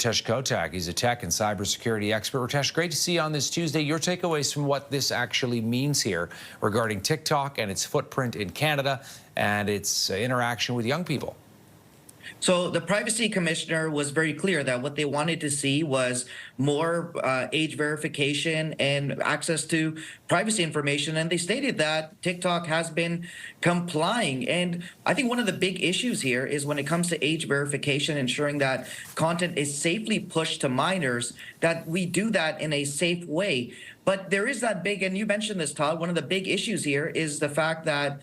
Ritesh Kotak, he's a tech and cybersecurity expert. Ritesh, great to see you on this Tuesday. Your takeaways from what this actually means here regarding TikTok and its footprint in Canada and its interaction with young people. So the privacy commissioner was very clear that what they wanted to see was more age verification and access to privacy information. And they stated that TikTok has been complying. And I think one of the big issues here is when it comes to age verification, ensuring that content is safely pushed to minors, that we do that in a safe way. But there is that big, and you mentioned this, Todd, one of the big issues here is the fact that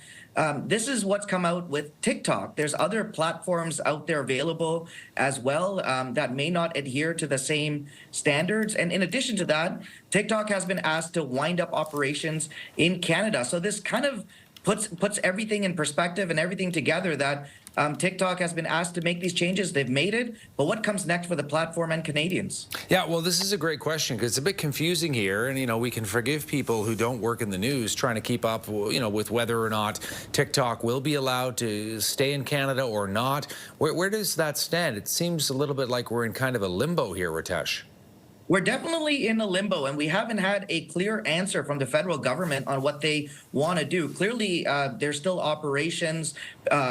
this is what's come out with TikTok. There's other platforms out there available as well that may not adhere to the same standards. And in addition to that, TikTok has been asked to wind up operations in Canada. So this kind of puts everything in perspective and everything together that TikTok has been asked to make these changes. They've made it. But what comes next for the platform and Canadians? Yeah, well, this is a great question because it's a bit confusing here. And, we can forgive people who don't work in the news trying to keep up, with whether or not TikTok will be allowed to stay in Canada or not. Where does that stand? It seems a little bit like we're in kind of a limbo here, Ritesh. We're definitely in a limbo, and we haven't had a clear answer from the federal government on what they want to do. Clearly, there's still operations.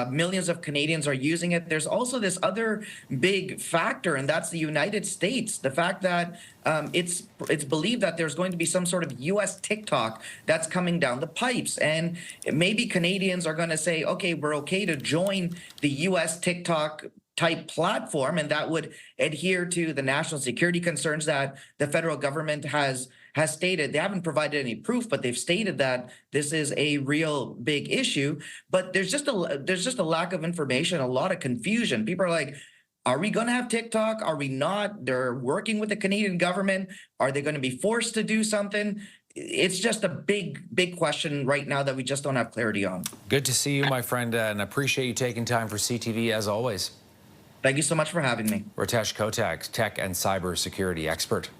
Millions of Canadians are using it. There's also this other big factor, and that's the United States. The fact that it's believed that there's going to be some sort of U.S. TikTok that's coming down the pipes. And maybe Canadians are going to say, okay, we're okay to join the U.S. TikTok type platform, and that would adhere to the national security concerns that the federal government has stated. They haven't provided any proof, but they've stated that this is a real big issue. But there's just a lack of information, a lot of confusion. People are like, are we going to have TikTok? Are we not? They're working with the Canadian government. Are they going to be forced to do something? It's just a big question right now that we just don't have clarity on. Good to see you, my friend, and appreciate you taking time for CTV as always. Thank you so much for having me. Ritesh Kotak, tech and cybersecurity expert.